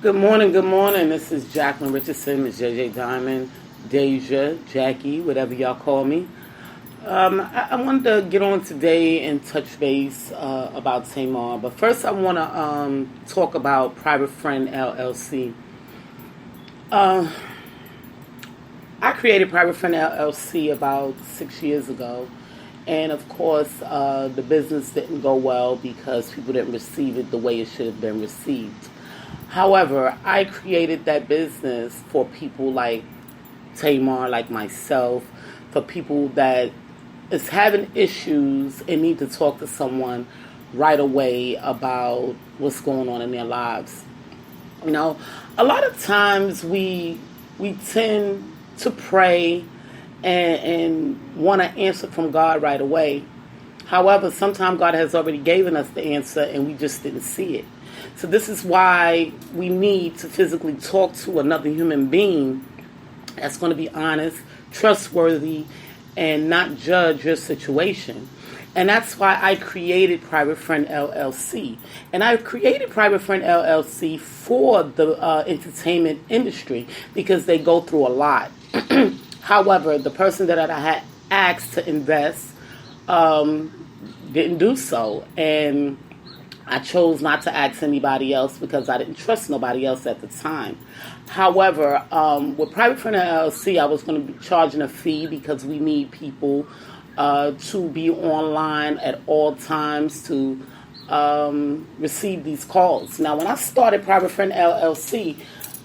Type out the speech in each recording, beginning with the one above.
Good morning, good morning. This is Jacqueline Richardson, Miss JJ Diamond, Deja, Jackie, whatever y'all call me. I wanted to get on today and touch base about Tamar, but first I want to talk about Private Friend LLC. Uh, I created Private Friend LLC about 6 years ago, and of course, the business didn't go well because people didn't receive it the way it should have been received. However, I created that business for people like Tamar, like myself, for people that is having issues and need to talk to someone right away about what's going on in their lives. You know, a lot of times we tend to pray and want to answer from God right away. However, sometimes God has already given us the answer and we just didn't see it. So this is why we need to physically talk to another human being that's going to be honest, trustworthy, and not judge your situation. And that's why I created Private Friend LLC. And I created Private Friend LLC for the entertainment industry because they go through a lot. However, the person that I had asked to invest didn't do so. And I chose not to ask anybody else because I didn't trust nobody else at the time. However, with Private Friend LLC, I was going to be charging a fee because we need people to be online at all times to receive these calls. Now, when I started Private Friend LLC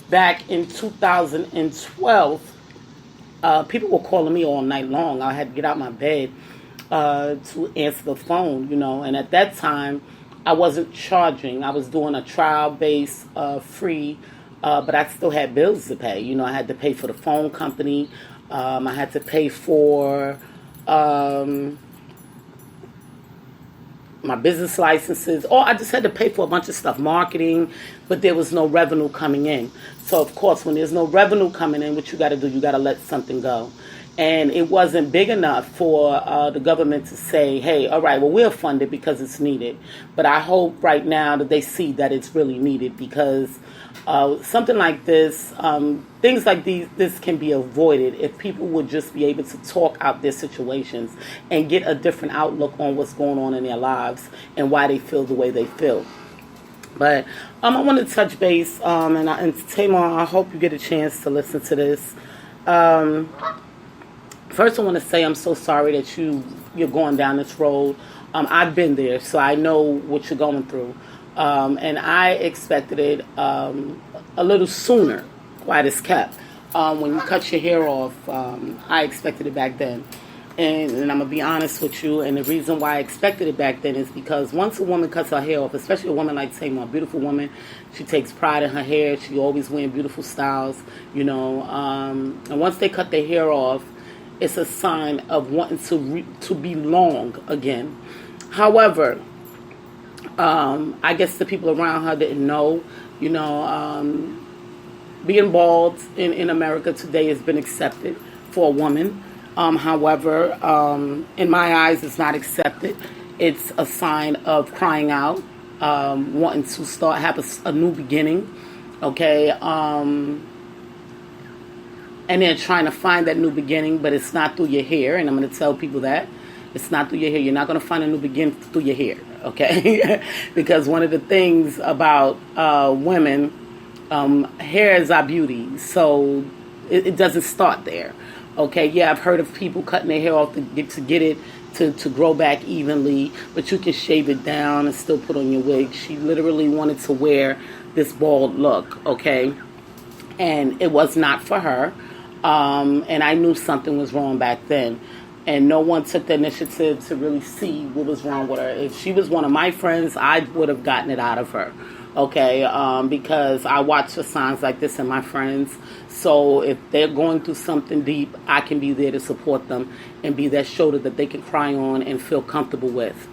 back in 2012, people were calling me all night long. I had to get out my bed to answer the phone, and at that time, I wasn't charging. I was doing a trial-based free, but I still had bills to pay. I had to pay for the phone company. I had to pay for my business licenses. Or I just had to pay for a bunch of stuff, marketing, but there was no revenue coming in. So, of course, when there's no revenue coming in, what you got to do, you got to let something go. And it wasn't big enough for the government to say, hey, all right, well, we'll fund it because it's needed. But I hope right now that they see that it's really needed because something like this, things like this can be avoided if people would just be able to talk out their situations and get a different outlook on what's going on in their lives and why they feel the way they feel. But I want to touch base, and Tamar, I hope you get a chance to listen to this. First, I want to say I'm so sorry that you're going down this road. I've been there, so I know what you're going through. And I expected it a little sooner, quite as kept. When you cut your hair off, I expected it back then. And I'm going to be honest with you, and the reason why I expected it back then is because once a woman cuts her hair off, especially a woman like Tamar, a beautiful woman, she takes pride in her hair. She always wearing beautiful styles, and once they cut their hair off, it's a sign of wanting to belong again. However, I guess the people around her didn't know. Being bald in America today has been accepted for a woman. However, in my eyes, it's not accepted. It's a sign of crying out, wanting to have a new beginning. Okay. And they're trying to find that new beginning, but it's not through your hair. And I'm going to tell people that. It's not through your hair. You're not going to find a new beginning through your hair, okay? Because one of the things about women, hair is our beauty. So it doesn't start there, okay? Yeah, I've heard of people cutting their hair off to get it to grow back evenly, but you can shave it down and still put on your wig. She literally wanted to wear this bald look, okay? And it was not for her. And I knew something was wrong back then. And no one took the initiative to really see what was wrong with her. If she was one of my friends, I would have gotten it out of her. Okay? Because I watch for signs like this in my friends. So if they're going through something deep, I can be there to support them and be that shoulder that they can cry on and feel comfortable with.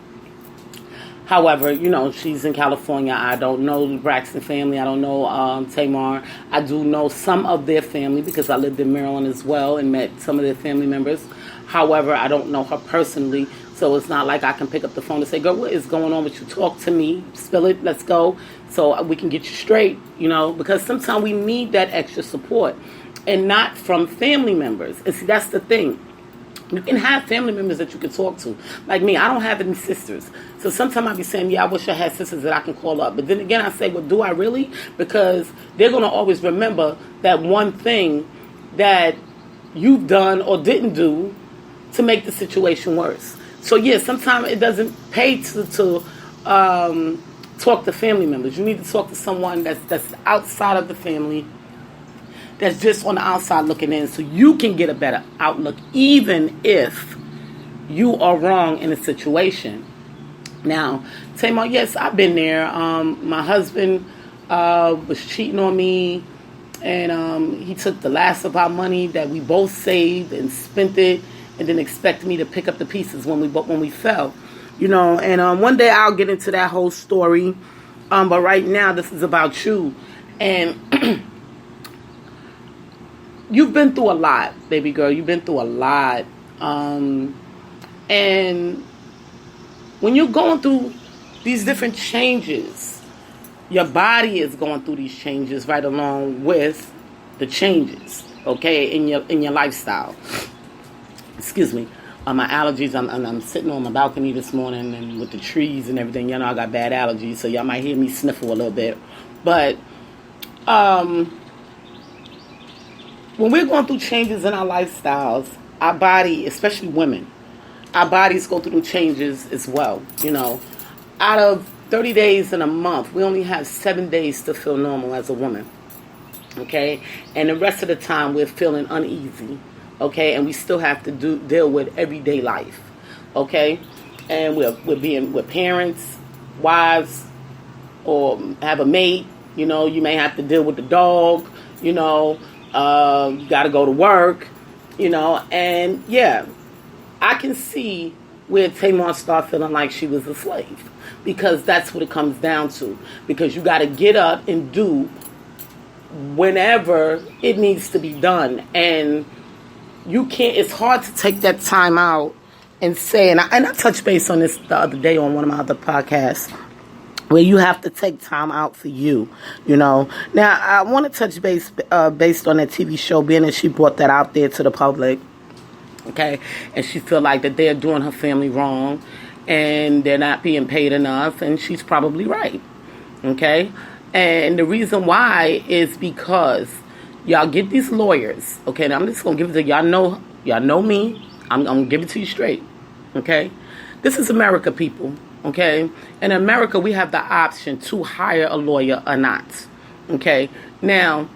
However, she's in California. I don't know the Braxton family. I don't know Tamar. I do know some of their family because I lived in Maryland as well and met some of their family members. However, I don't know her personally, so So it's not like I can pick up the phone and say, girl, what is going on with you? Talk to me, spill it, let's go, so we can get you straight, because sometimes we need that extra support, and not from family members. And see, that's the thing. You can have family members that you can talk to. Like me, I don't have any sisters. So sometimes I be saying, yeah, I wish I had sisters that I can call up. But then again, I say, well, do I really? Because they're going to always remember that one thing that you've done or didn't do to make the situation worse. So yeah, sometimes it doesn't pay to talk to family members. You need to talk to someone that's outside of the family, that's just on the outside looking in, so you can get a better outlook, even if you are wrong in a situation. Now, Tamar, yes, I've been there. My husband was cheating on me, and he took the last of our money that we both saved and spent it, and then expected me to pick up the pieces when we fell. And one day I'll get into that whole story. But right now, this is about you. And you've been through a lot, baby girl. You've been through a lot. And when you're going through these different changes, your body is going through these changes right along with the changes, okay, in your lifestyle. Excuse me. My allergies, I'm sitting on my balcony this morning, and with the trees and everything, I got bad allergies, so y'all might hear me sniffle a little bit. But when we're going through changes in our lifestyles, our body, especially women, our bodies go through changes as well. Out of 30 days in a month, we only have 7 days to feel normal as a woman. Okay? And the rest of the time, we're feeling uneasy. Okay? And we still have to deal with everyday life. Okay? And we're parents, wives, or have a mate. You may have to deal with the dog. You got to go to work, and yeah, I can see where Tamar started feeling like she was a slave, because that's what it comes down to, because you got to get up and do whenever it needs to be done, and you can't, it's hard to take that time out and say, and I touched base on this the other day on one of my other podcasts, where you have to take time out for you, Now, I want to touch base based on that TV show, being that she brought that out there to the public, okay? And she feel like that they're doing her family wrong, and they're not being paid enough, and she's probably right, okay? And the reason why is because y'all get these lawyers, okay? And I'm just going to give it to y'all. Know me. I'm going to give it to you straight, okay? This is America, people. Okay, in America, we have the option to hire a lawyer or not. Okay, now,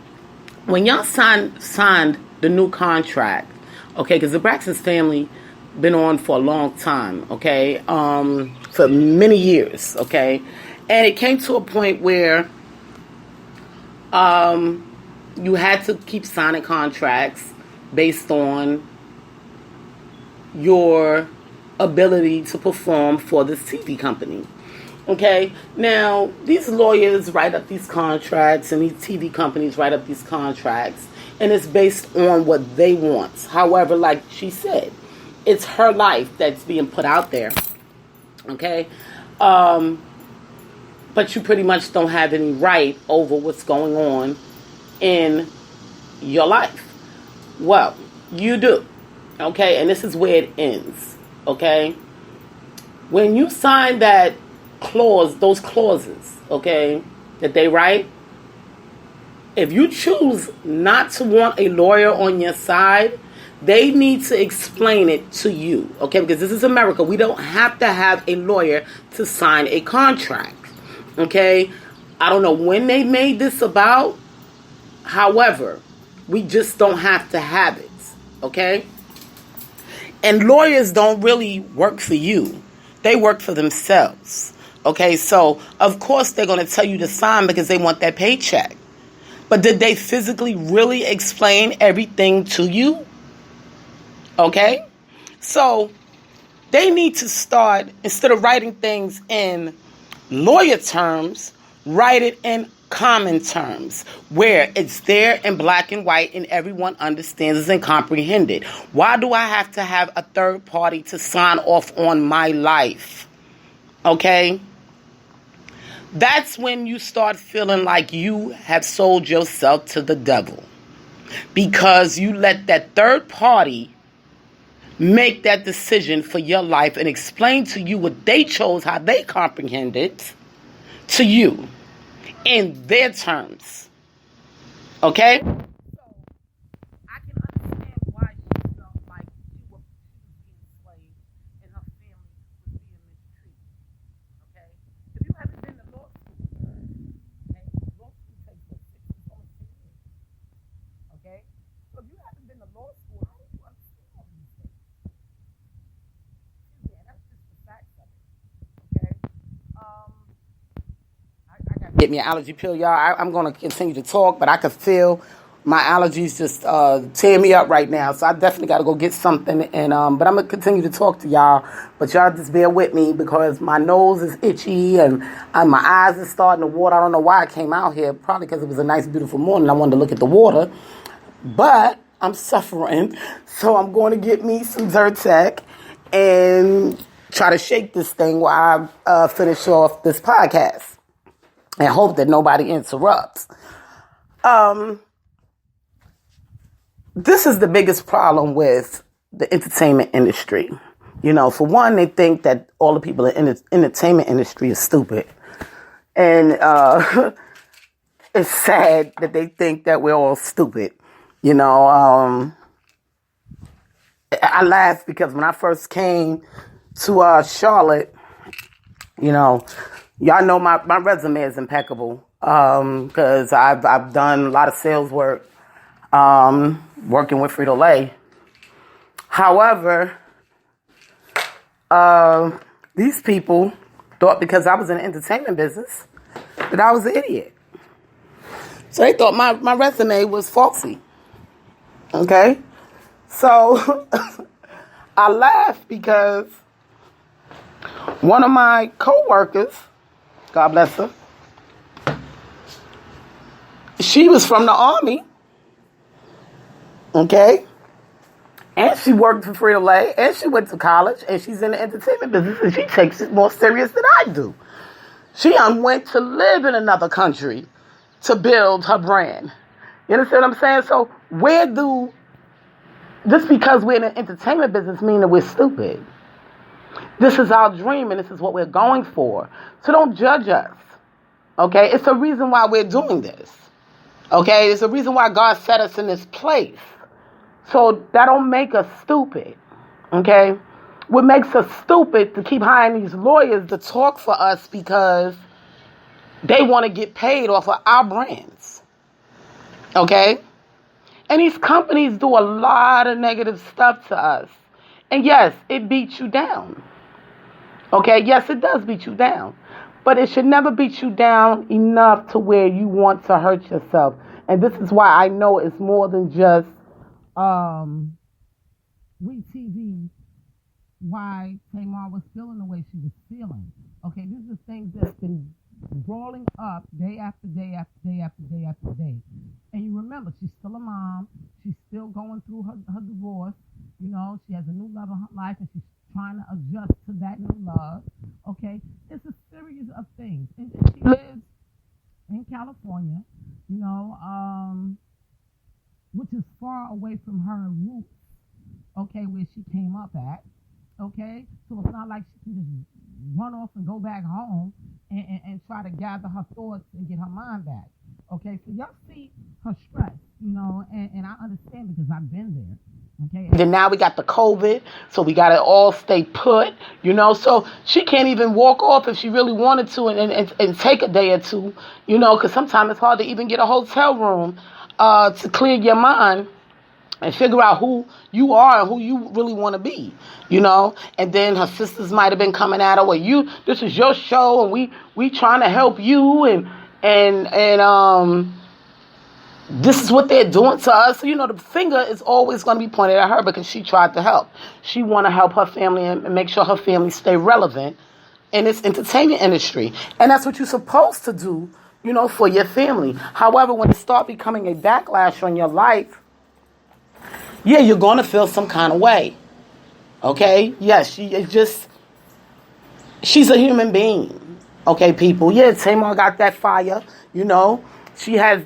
when y'all signed the new contract, okay, because the Braxton's family been on for a long time, okay, for many years, okay, and it came to a point where you had to keep signing contracts based on your ability to perform for this TV company. Okay, now these lawyers write up these contracts, and these TV companies write up these contracts, and it's based on what they want. However, like she said, it's her life that's being put out there. Okay, but you pretty much don't have any right over what's going on in your life. Well, you do. Okay, and this is where it ends. Okay, when you sign that clause, those clauses, okay, that they write, if you choose not to want a lawyer on your side, they need to explain it to you, okay, because this is America. We don't have to have a lawyer to sign a contract, okay. I don't know when they made this about, however, we just don't have to have it, okay. And lawyers don't really work for you. They work for themselves. Okay, so of course they're going to tell you to sign because they want that paycheck. But did they physically really explain everything to you? Okay, so they need to start, instead of writing things in lawyer terms, Write it in common terms where it's there in black and white and everyone understands and comprehends it. Why do I have to have a third party to sign off on my life? Okay? That's when you start feeling like you have sold yourself to the devil, because you let that third party make that decision for your life and explain to you what they chose, how they comprehend it to you in their terms. Okay? So I can understand why she felt like she was being enslaved and her family was being mistreated. Okay? If you haven't been to law school, okay, law school takes almost 6 years. Okay? So if you haven't been to law school, how do you understand all these things? Yeah, that's just the facts of it. Okay? I got to get me an allergy pill, y'all. I'm going to continue to talk, but I can feel my allergies just tearing me up right now. So I definitely got to go get something. And but I'm going to continue to talk to y'all. But y'all just bear with me because my nose is itchy and my eyes are starting to water. I don't know why I came out here. Probably because it was a nice, beautiful morning. I wanted to look at the water. But I'm suffering. So I'm going to get me some Zyrtec and try to shake this thing while I finish off this podcast. And hope that nobody interrupts. This is the biggest problem with the entertainment industry. You know, for one, they think that all the people in the entertainment industry is stupid. And it's sad that they think that we're all stupid. You know, I laugh because when I first came to Charlotte, you know, y'all know my resume is impeccable because I've done a lot of sales work working with Frito-Lay. However, these people thought because I was in the entertainment business that I was an idiot. So they thought my resume was faulty. Okay? So I laugh because one of my co-workers, God bless her, she was from the Army, okay? And she worked for Frito-Lay, and she went to college, and she's in the entertainment business, and she takes it more serious than I do. She went to live in another country to build her brand. You understand what I'm saying? So just because we're in the entertainment business mean that we're stupid. This is our dream, and this is what we're going for. So don't judge us, okay? It's a reason why we're doing this, okay? It's a reason why God set us in this place. So that don't make us stupid, okay? What makes us stupid to keep hiring these lawyers to talk for us because they want to get paid off of our brands, okay? And these companies do a lot of negative stuff to us. And yes, it beats you down. Okay, yes, it does beat you down. But it should never beat you down enough to where you want to hurt yourself. And this is why I know it's more than just WeTV, why Tamar was feeling the way she was feeling. Okay, these are things that's been rolling up day after day after day after day after day. And you remember, she's still a mom. She's still going through her divorce. You know, she has a new love in her life, and she's trying to adjust to that new love. Okay? It's a series of things. And she lives in California, you know, which is far away from her roots, okay, where she came up at. Okay? So it's not like she can just run off and go back home and try to gather her thoughts and get her mind back. Okay? So y'all see her stress, you know, and I understand because I've been there. Okay. And then now we got the COVID, so we got to all stay put, you know. So she can't even walk off if she really wanted to and take a day or two, you know, because sometimes it's hard to even get a hotel room to clear your mind and figure out who you are and who you really want to be, you know. And then her sisters might have been coming at her, well, this is your show, and we trying to help you, and this is what they're doing to us. So, you know, the finger is always going to be pointed at her because she tried to help. She want to help her family and make sure her family stay relevant in this entertainment industry. And that's what you're supposed to do, for your family. However, when it starts becoming a backlash on your life, yeah, you're going to feel some kind of way. Okay? Yes, she's a human being. Okay, people. Yeah, Tamar got that fire, She has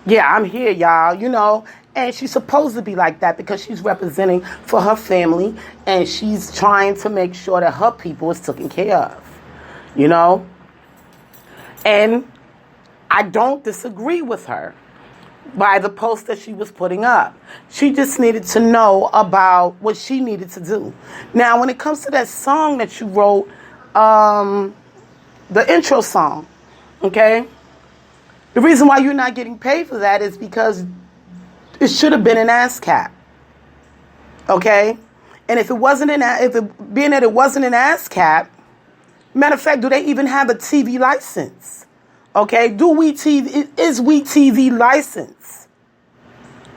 yeah, I'm here, y'all, And she's supposed to be like that because she's representing for her family and she's trying to make sure that her people is taken care of, And I don't disagree with her by the post that she was putting up. She just needed to know about what she needed to do. Now, when it comes to that song that you wrote, the intro song, okay? The reason why you're not getting paid for that is because it should have been an ASCAP, okay? And if it wasn't being that it wasn't an ASCAP, matter of fact, do they even have a TV license? Okay, is We TV licensed?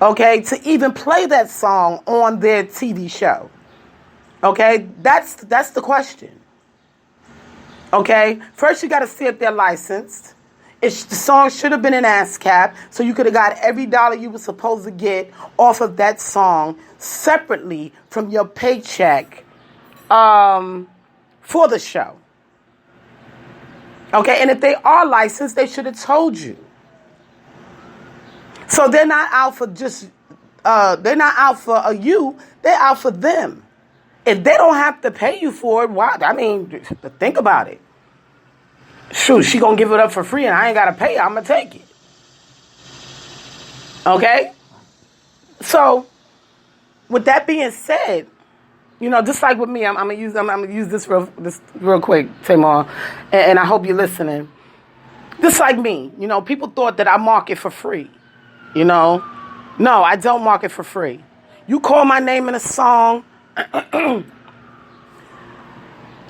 Okay, to even play that song on their TV show? Okay, that's the question. Okay, first you got to see if they're licensed. The song should have been an ASCAP, so you could have got every dollar you were supposed to get off of that song separately from your paycheck for the show. Okay, and if they are licensed, they should have told you. So they're not out for they're not out for you, they're out for them. If they don't have to pay you for it, why? I mean, think about it. Shoot, she gonna give it up for free and I ain't gotta pay her, I'm gonna take it. Okay? So, with that being said, just like with me, I'm gonna use this real quick, Tamar, and I hope you're listening. Just like me, people thought that I market for free. No, I don't market for free. You call my name in a song,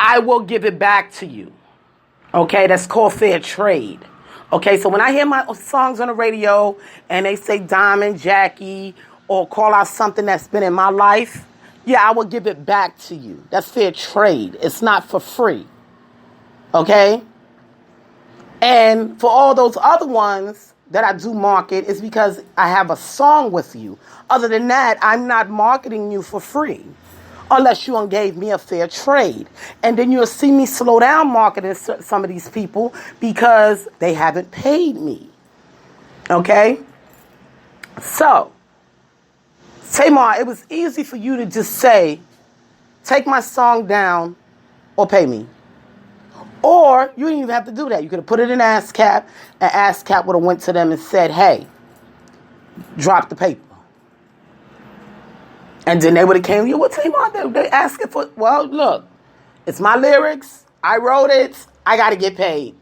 I will give it back to you. Okay, that's called fair trade. Okay, so when I hear my songs on the radio and they say Diamond, Jackie, or call out something that's been in my life, yeah, I will give it back to you. That's fair trade. It's not for free. Okay? And for all those other ones that I do market, it's because I have a song with you. Other than that, I'm not marketing you for free. Unless you gave me a fair trade. And then you'll see me slow down marketing some of these people because they haven't paid me. Okay? So, Tamar, it was easy for you to just say, take my song down or pay me. Or you didn't even have to do that. You could have put it in ASCAP and ASCAP would have went to them and said, hey, drop the paper. And then they would have came to you, what Tamar? They asking for, well, look, it's my lyrics. I wrote it. I got to get paid.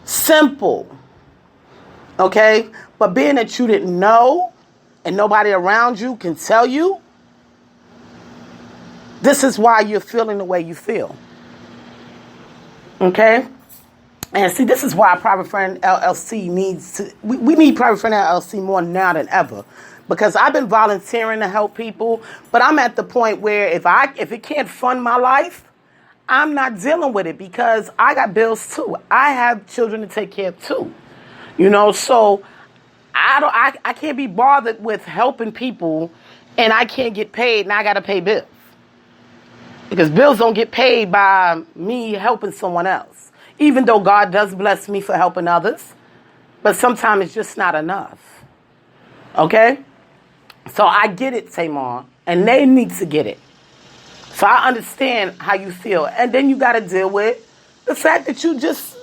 Simple. Okay? But being that you didn't know and nobody around you can tell you, this is why you're feeling the way you feel. Okay? And see, this is why Private Friend LLC needs to, we need Private Friend LLC more now than ever. Because I've been volunteering to help people, but I'm at the point where if it can't fund my life, I'm not dealing with it because I got bills too. I have children to take care of too. So I can't be bothered with helping people and I can't get paid and I got to pay bills. Because bills don't get paid by me helping someone else. Even though God does bless me for helping others, but sometimes it's just not enough. Okay? So I get it, Tamar, and they need to get it. So I understand how you feel. And then you got to deal with the fact that you just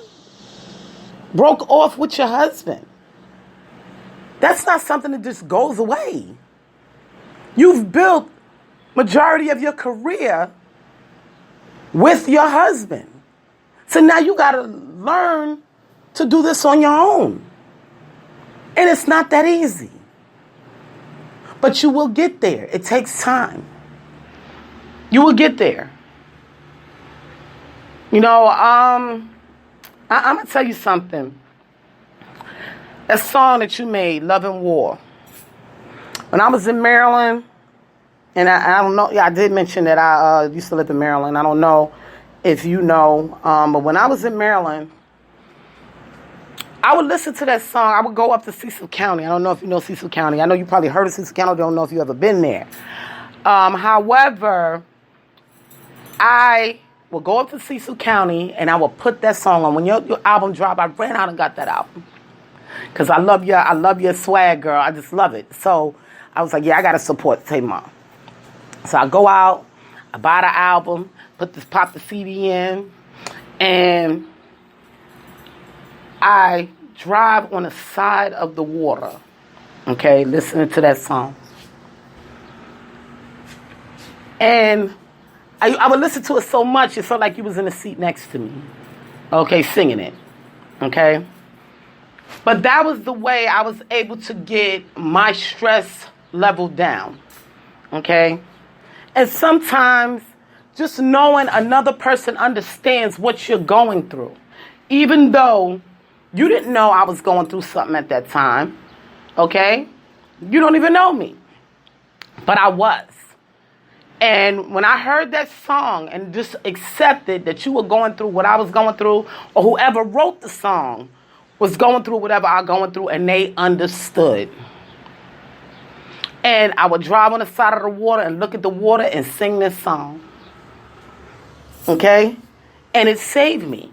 broke off with your husband. That's not something that just goes away. You've built majority of your career with your husband. So now you got to learn to do this on your own. And it's not that easy. But you will get there. It takes time. You will get there. I'm going to tell you something. That song that you made, Love and War. When I was in Maryland, And I don't know, yeah, I did mention that I used to live in Maryland. I don't know if you know, but when I was in Maryland, I would listen to that song. I would go up to Cecil County. I don't know if you know Cecil County. I know you probably heard of Cecil County. I don't know if you've ever been there. However, I will go up to Cecil County and I will put that song on. When your album dropped, I ran out and got that album. Because I love your swag, girl. I just love it. So I was like, yeah, I got to support Tamar. So I go out, I buy the album, pop the CD in, and I drive on the side of the water, okay, listening to that song. And I would listen to it so much, it felt like you was in the seat next to me, okay, singing it, okay? But that was the way I was able to get my stress level down, okay? And sometimes just knowing another person understands what you're going through, even though you didn't know I was going through something at that time, okay? You don't even know me, but I was. And when I heard that song and just accepted that you were going through what I was going through, or whoever wrote the song was going through whatever I was going through, and they understood. And I would drive on the side of the water and look at the water and sing this song. Okay? And it saved me.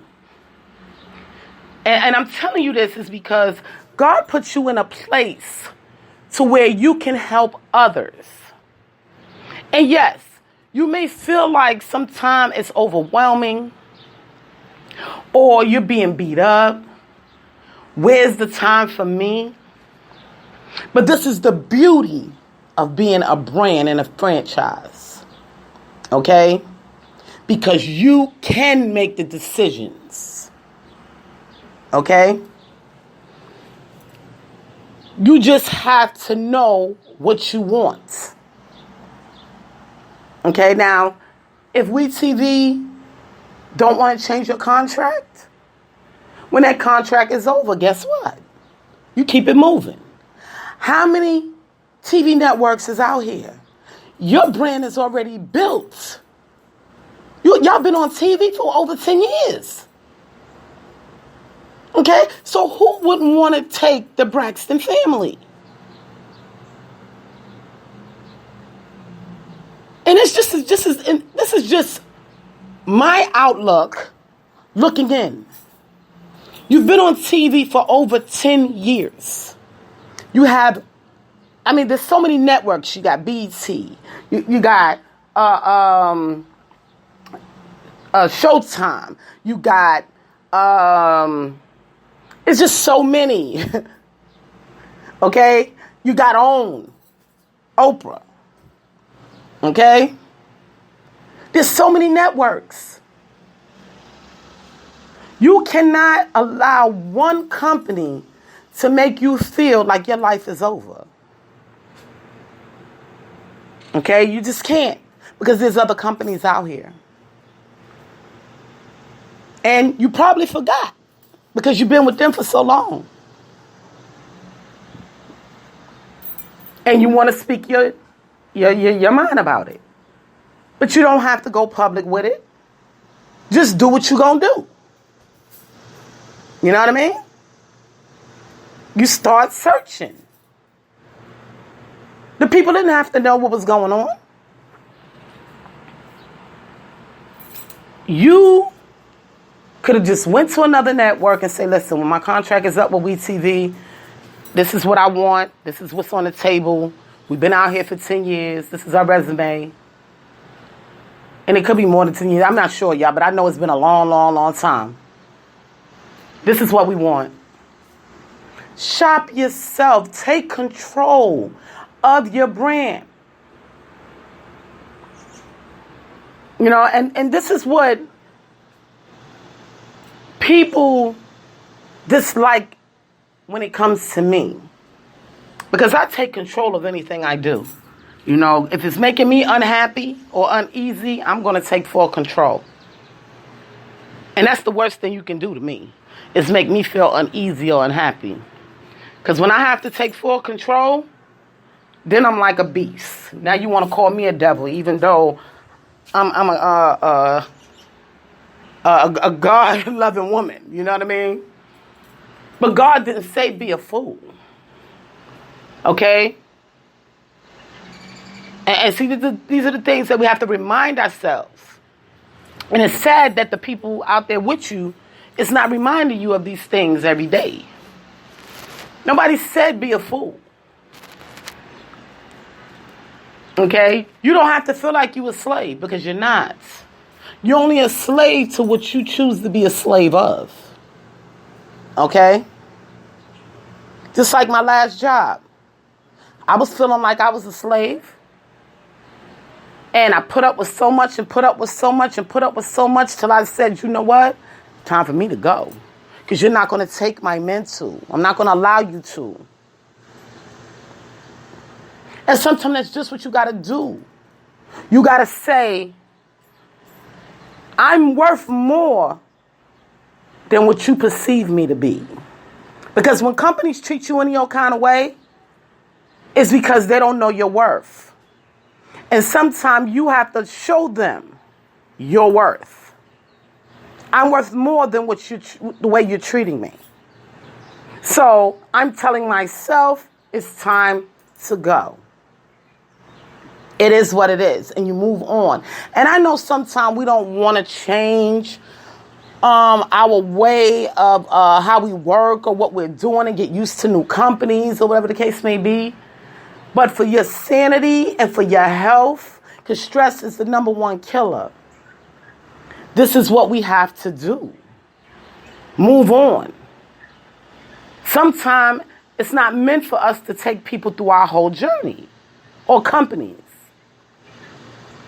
And I'm telling you this is because God puts you in a place to where you can help others. And yes, you may feel like sometimes it's overwhelming or you're being beat up. Where's the time for me? But this is the beauty of being a brand and a franchise. Okay? Because you can make the decisions. Okay? You just have to know what you want. Okay, now, if WeTV don't want to change your contract, when that contract is over, guess what? You keep it moving. How many TV networks is out here? Your brand is already built. Y'all been on TV for over 10 years. Okay, so who wouldn't want to take the Braxton family? And this is just my outlook looking in. You've been on TV for over 10 years. You have, there's so many networks. You got BT. You got Showtime. You got, it's just so many. Okay? You got Oprah. Okay? There's so many networks. You cannot allow one company to make you feel like your life is over. Okay? You just can't. Because there's other companies out here. And you probably forgot. Because you've been with them for so long. And you want to speak your mind about it. But you don't have to go public with it. Just do what you're going to do. You know what I mean? You start searching. The people didn't have to know what was going on. You could have just went to another network and say, listen, when my contract is up with WeTV, this is what I want. This is what's on the table. We've been out here for 10 years. This is our resume. And it could be more than 10 years. I'm not sure, y'all, but I know it's been a long, long, long time. This is what we want. Shop yourself. Take control of your brand. You know, and this is what people dislike when it comes to me. Because I take control of anything I do. You know, if it's making me unhappy or uneasy, I'm going to take full control. And that's the worst thing you can do to me, is make me feel uneasy or unhappy. Because when I have to take full control, then I'm like a beast. Now you want to call me a devil, even though I'm a God-loving woman. You know what I mean? But God didn't say be a fool. Okay? And see, these are the things that we have to remind ourselves. And it's sad that the people out there with you is not reminding you of these things every day. Nobody said be a fool. Okay? You don't have to feel like you're a slave, because you're not. You're only a slave to what you choose to be a slave of. Okay? Just like my last job. I was feeling like I was a slave. And I put up with so much and put up with so much and put up with so much till I said, you know what? Time for me to go. Because you're not going to take my mental. I'm not going to allow you to. And sometimes that's just what you got to do. You got to say, I'm worth more than what you perceive me to be. Because when companies treat you any old kind of way, it's because they don't know your worth. And sometimes you have to show them your worth. I'm worth more than the way you're treating me. So I'm telling myself it's time to go. It is what it is. And you move on. And I know sometimes we don't want to change our way of how we work or what we're doing and get used to new companies or whatever the case may be. But for your sanity and for your health, because stress is the number one killer, this is what we have to do. Move on. Sometimes it's not meant for us to take people through our whole journey or companies.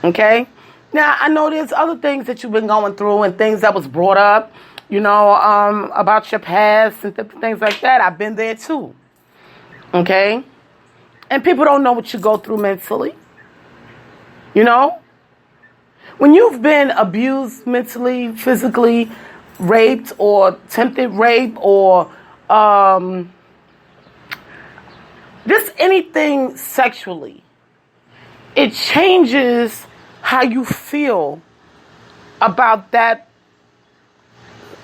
Okay? Now, I know there's other things that you've been going through and things that was brought up, about your past and things like that. I've been there too. Okay? And people don't know what you go through mentally. When you've been abused mentally, physically, raped or attempted rape or just anything sexually, it changes how you feel about that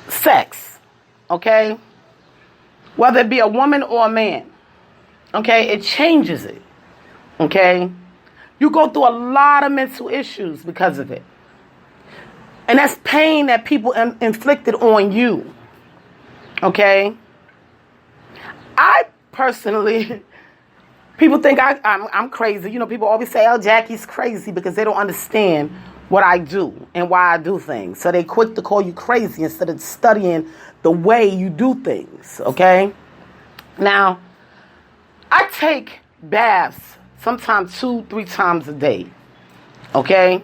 sex, okay? Whether it be a woman or a man. Okay, it changes it, okay? You go through a lot of mental issues because of it. And that's pain that people inflicted on you, okay? I personally, people think I'm crazy. People always say, oh, Jackie's crazy, because they don't understand what I do and why I do things. So they quick to call you crazy instead of studying the way you do things, okay? Now, I take baths sometimes 2-3 times a day, okay?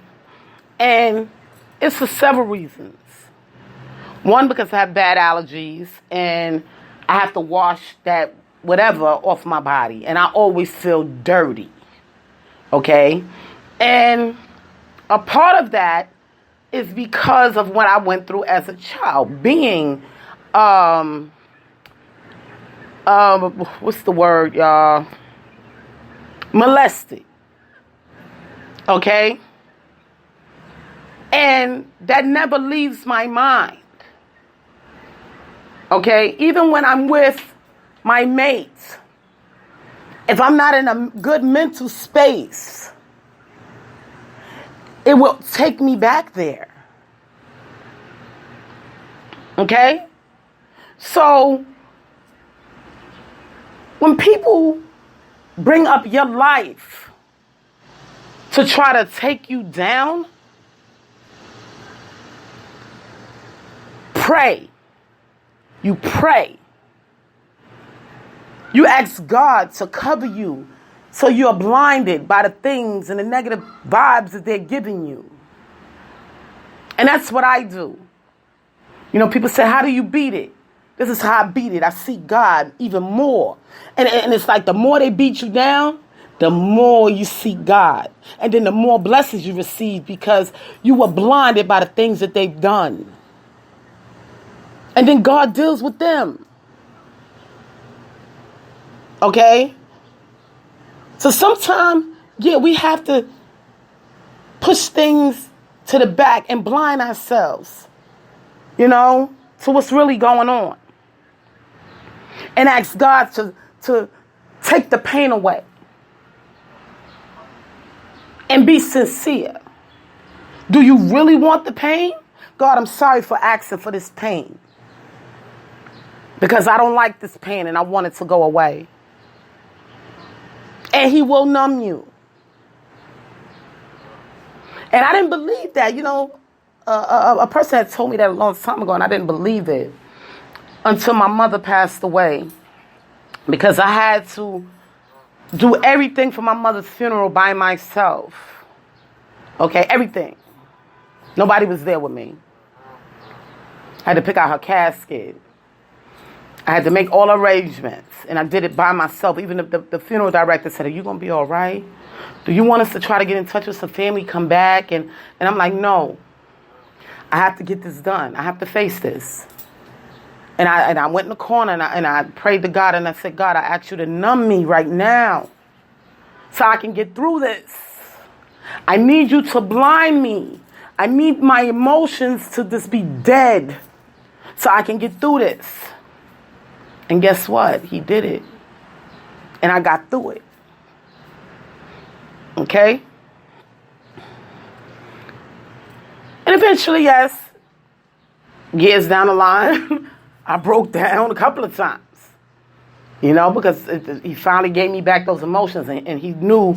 And it's for several reasons. One, because I have bad allergies and I have to wash that whatever off my body. And I always feel dirty, okay? And a part of that is because of what I went through as a child, being what's the word, y'all? Molested. Okay? And that never leaves my mind. Okay? Even when I'm with my mates, if I'm not in a good mental space, it will take me back there. Okay? So, when people bring up your life to try to take you down, pray. You pray. You ask God to cover you so you're blinded by the things and the negative vibes that they're giving you. And that's what I do. People say, how do you beat it? This is how I beat it. I seek God even more. And it's like the more they beat you down, the more you seek God. And then the more blessings you receive because you were blinded by the things that they've done. And then God deals with them. Okay? So sometimes, yeah, we have to push things to the back and blind ourselves, to what's really going on. And ask God to take the pain away. And be sincere. Do you really want the pain? God, I'm sorry for asking for this pain. Because I don't like this pain and I want it to go away. And he will numb you. And I didn't believe that. A person had told me that a long time ago, and I didn't believe it until my mother passed away. Because I had to do everything for my mother's funeral by myself. Okay, everything. Nobody was there with me. I had to pick out her casket. I had to make all arrangements, and I did it by myself. Even the funeral director said, "Are you going to be all right? Do you want us to try to get in touch with some family, come back?" And I'm like, no. I have to get this done. I have to face this. And I went in the corner, and I prayed to God, and I said, God, I ask you to numb me right now so I can get through this. I need you to blind me. I need my emotions to just be dead so I can get through this. And guess what? He did it. And I got through it. Okay? And eventually, yes, years down the line, I broke down a couple of times. Because he finally gave me back those emotions. And he knew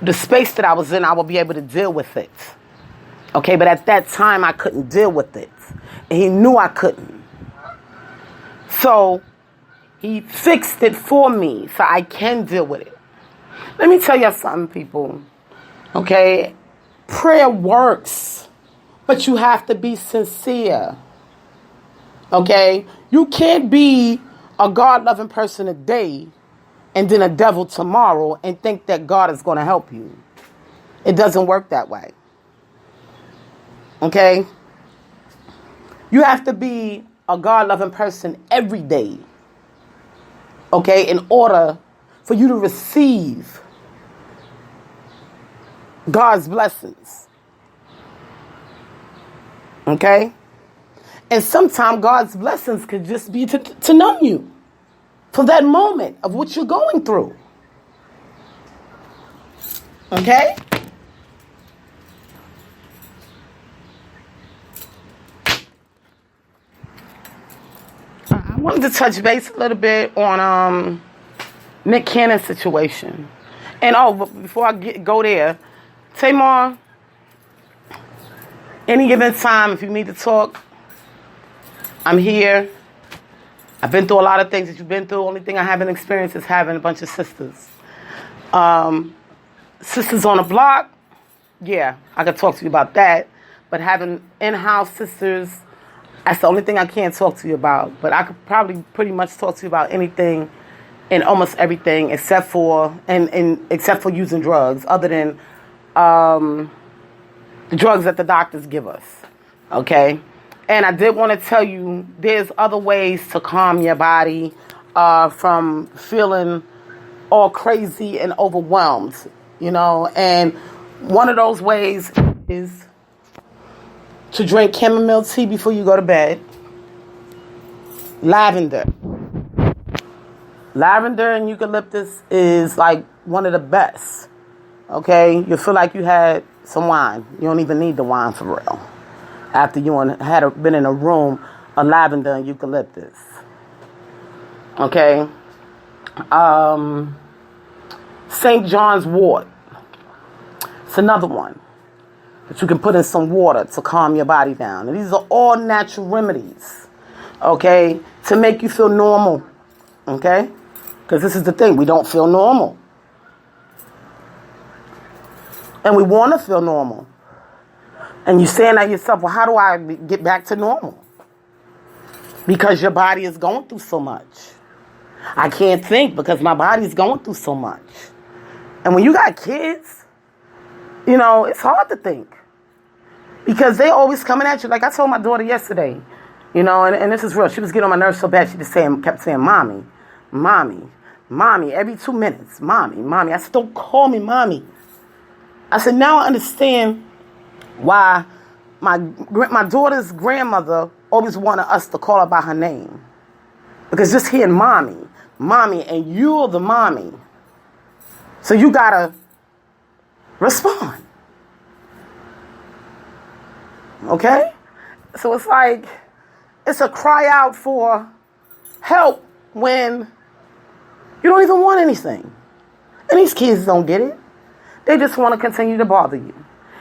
the space that I was in, I would be able to deal with it. Okay? But at that time, I couldn't deal with it. And he knew I couldn't. So he fixed it for me so I can deal with it. Let me tell you something, people. Okay? Prayer works, but you have to be sincere. Okay? You can't be a God-loving person today and then a devil tomorrow and think that God is going to help you. It doesn't work that way. Okay? You have to be a God-loving person every day, okay, in order for you to receive God's blessings, okay? And sometimes God's blessings could just be to numb you for that moment of what you're going through, okay? I wanted to touch base a little bit on Nick Cannon's situation. And before I go there, Tamar, any given time, if you need to talk, I'm here. I've been through a lot of things that you've been through. Only thing I haven't experienced is having a bunch of sisters. Sisters on the block, yeah, I could talk to you about that. But having in-house sisters, that's the only thing I can't talk to you about. But I could probably pretty much talk to you about anything and almost everything except for using drugs, other than the drugs that the doctors give us. Okay? And I did want to tell you there's other ways to calm your body from feeling all crazy and overwhelmed, And one of those ways is to drink chamomile tea before you go to bed. Lavender and eucalyptus is like one of the best. Okay? You feel like you had some wine. You don't even need the wine for real. After you had been in a room of lavender and eucalyptus. Okay? St. John's wort. It's another one that you can put in some water to calm your body down. And these are all natural remedies, okay, to make you feel normal, okay? Because this is the thing, we don't feel normal. And we want to feel normal. And you're saying to yourself, well, how do I get back to normal? Because your body is going through so much. I can't think because my body's going through so much. And when you got kids, it's hard to think. Because they always coming at you. Like I told my daughter yesterday, and this is real. She was getting on my nerves so bad she kept saying, mommy, mommy. Mommy, every 2 minutes. Mommy. I said, don't call me mommy. I said, now I understand why my daughter's grandmother always wanted us to call her by her name. Because just hearing mommy, and you're the mommy. So you gotta respond. Okay? So it's like, it's a cry out for help when you don't even want anything. And these kids don't get it. They just want to continue to bother you.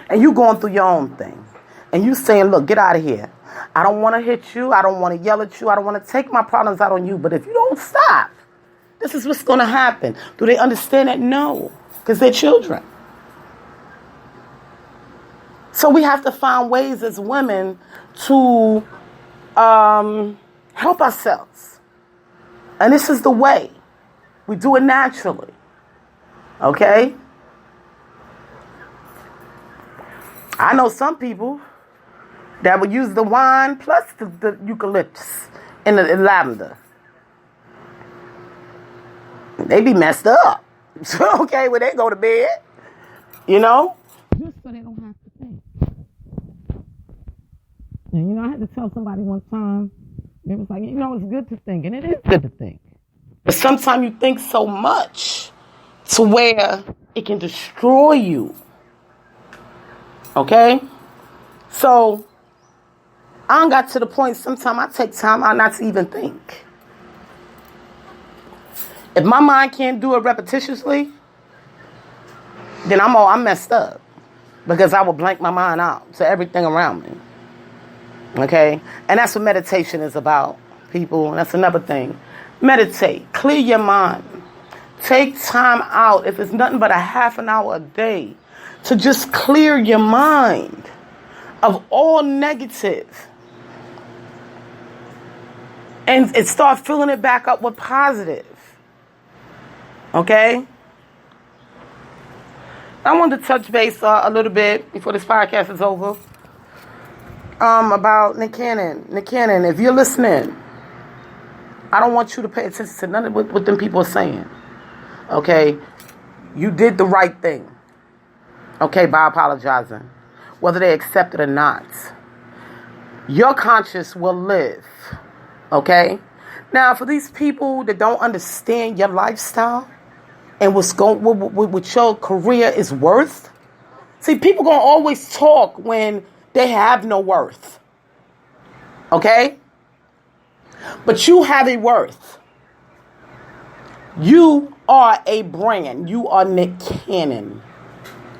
And you going through your own thing. And you saying, look, get out of here. I don't want to hit you. I don't want to yell at you. I don't want to take my problems out on you. But if you don't stop, this is what's going to happen. Do they understand that? No. Because they're children. So we have to find ways as women to help ourselves. And this is the way. We do it naturally. Okay? I know some people that would use the wine plus the eucalyptus and the lavender. They be messed up. Okay, when they go to bed, you know? Just so they don't have to think. And, I had to tell somebody one time, it was like, it's good to think, and it is good to think. But sometimes you think so much to where it can destroy you. Okay? So, I got to the point, sometimes I take time out not to even think. If my mind can't do it repetitiously, then I'm messed up. Because I will blank my mind out to everything around me. Okay? And that's what meditation is about, people. And that's another thing. Meditate. Clear your mind. Take time out, if it's nothing but a half an hour a day, to just clear your mind of all negative. And start filling it back up with positive. Okay? I wanted to touch base a little bit before this podcast is over. About Nick Cannon. Nick Cannon, if you're listening, I don't want you to pay attention to none of what them people are saying. Okay? You did the right thing. Okay, by apologizing. Whether they accept it or not. Your conscience will live. Okay? Now, for these people that don't understand your lifestyle and what your career is worth. See, people going to always talk when they have no worth. Okay? But you have a worth. You are a brand. You are Nick Cannon.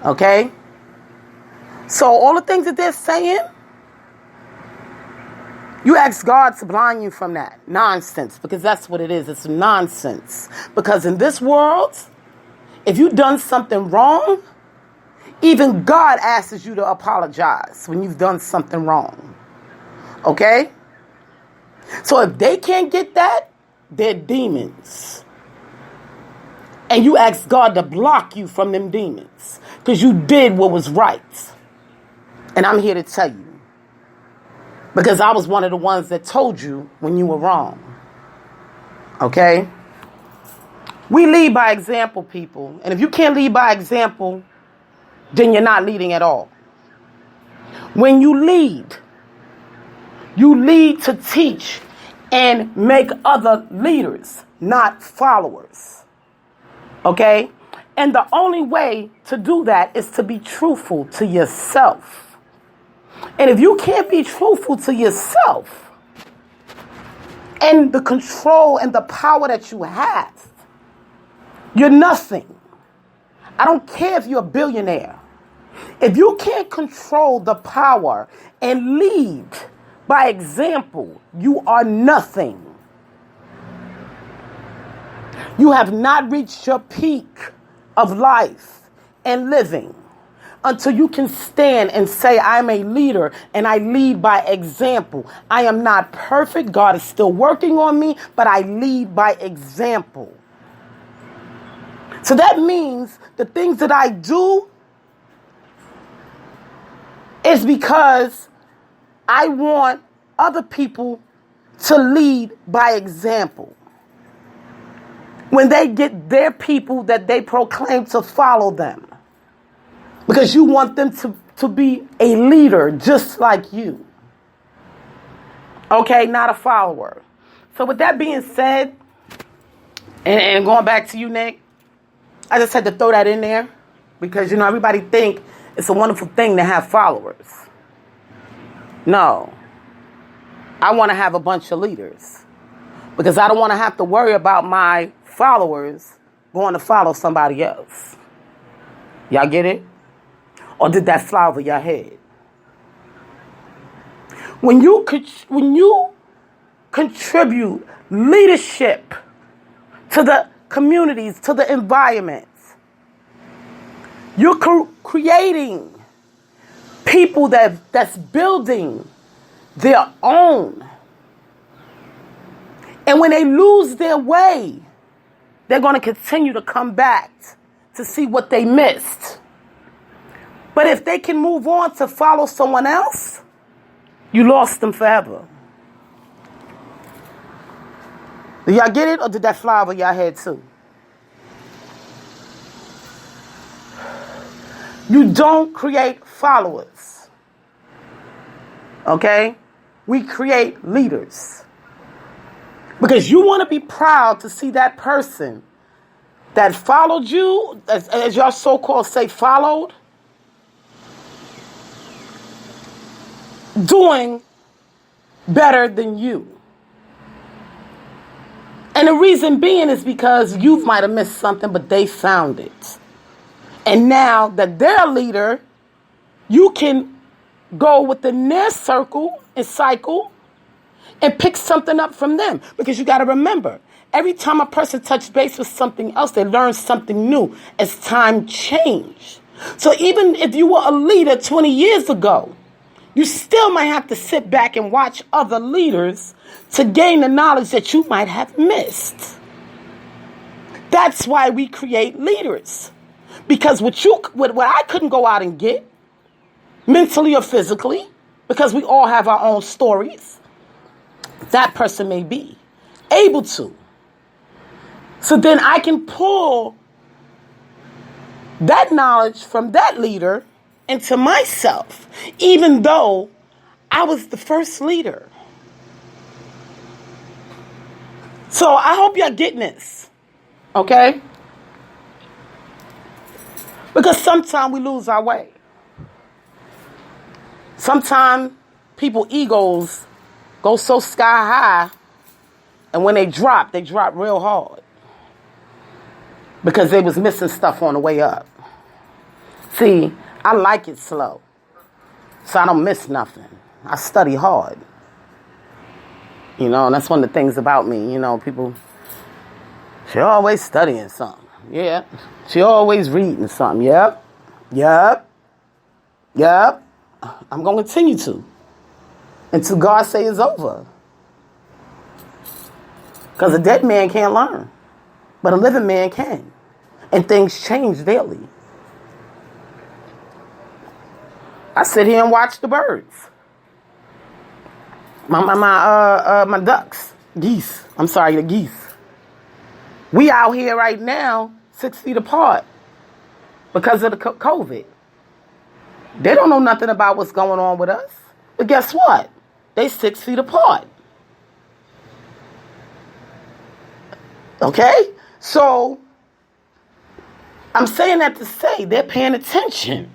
Okay? So all the things that they're saying, you ask God to blind you from that nonsense, because that's what it is. It's nonsense. Because in this world, if you've done something wrong, even God asks you to apologize when you've done something wrong. Okay? So if they can't get that, they're demons. And you ask God to block you from them demons because you did what was right. And I'm here to tell you, because I was one of the ones that told you when you were wrong. Okay? We lead by example, people. And if you can't lead by example, then you're not leading at all. When you lead to teach and make other leaders, not followers. Okay? And the only way to do that is to be truthful to yourself. And if you can't be truthful to yourself and the control and the power that you have, you're nothing. I don't care if you're a billionaire. If you can't control the power and lead by example, you are nothing. You have not reached your peak of life and living until you can stand and say, I'm a leader and I lead by example. I am not perfect. God is still working on me, but I lead by example. So that means the things that I do is because I want other people to lead by example. when they get their people that they proclaim to follow them. Because you want them to be a leader just like you. Okay, not a follower. So with that being said, and going back to you, Nick, I just had to throw that in there because, everybody think it's a wonderful thing to have followers. No. I want to have a bunch of leaders because I don't want to have to worry about my followers going to follow somebody else. Y'all get it? Or did that fly over your head? When you contribute leadership to the communities, to the environments, you're creating people that's building their own. And when they lose their way, they're going to continue to come back to see what they missed. But if they can move on to follow someone else, you lost them forever. Do y'all get it, or did that fly over your head too? You don't create followers. Okay? We create leaders. Because you want to be proud to see that person that followed you, as y'all so-called say followed, doing better than you. And the reason being is because you might have missed something, but they found it. And now that they're a leader, you can go within their circle and cycle and pick something up from them. Because you got to remember, every time a person touches base with something else, they learn something new as time changed. So even if you were a leader 20 years ago, you still might have to sit back and watch other leaders to gain the knowledge that you might have missed. That's why we create leaders. Because what I couldn't go out and get, mentally or physically, because we all have our own stories, that person may be able to. So then I can pull that knowledge from that leader into myself, even though I was the first leader. So I hope y'all getting this, okay? Because sometimes we lose our way. Sometimes people's egos go so sky high, and when they drop real hard. Because they was missing stuff on the way up. See, I like it slow, so I don't miss nothing. I study hard. And that's one of the things about me. People, she always studying something. Yeah. She always reading something. Yep. I'm going to continue to. Until God say it's over. Because a dead man can't learn. But a living man can. And things change daily. I sit here and watch the birds. My ducks. Geese. I'm sorry, the geese. We out here right now 6 feet apart because of the COVID. They don't know nothing about what's going on with us. But guess what? They 6 feet apart. Okay? So, I'm saying that to say they're paying attention.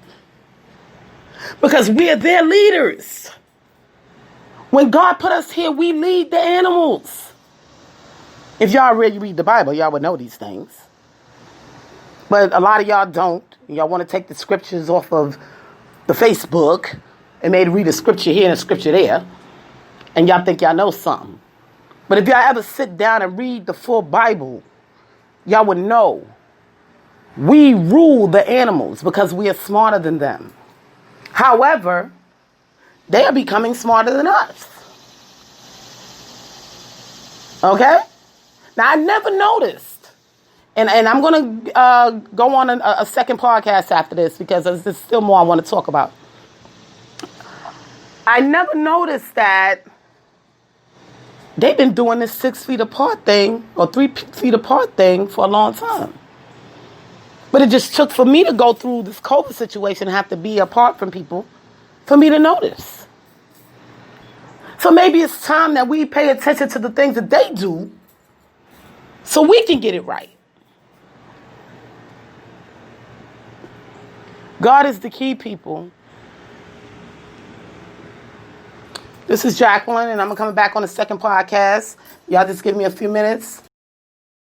Because we're their leaders. When God put us here, we lead the animals. If y'all really read the Bible, y'all would know these things. But a lot of y'all don't. Y'all want to take the scriptures off of the Facebook and maybe read a scripture here and a scripture there. And y'all think y'all know something. But if y'all ever sit down and read the full Bible, y'all would know we rule the animals because we are smarter than them. However, they are becoming smarter than us. Okay? Now, I never noticed, and I'm going to go on a second podcast after this because there's still more I want to talk about. I never noticed that They've been doing this 6 feet apart thing or 3 feet apart thing for a long time. But it just took for me to go through this COVID situation and have to be apart from people for me to notice. So maybe it's time that we pay attention to the things that they do so we can get it right. God is the key, people. This is Jacqueline, and I'm coming back on the second podcast. Y'all just give me a few minutes.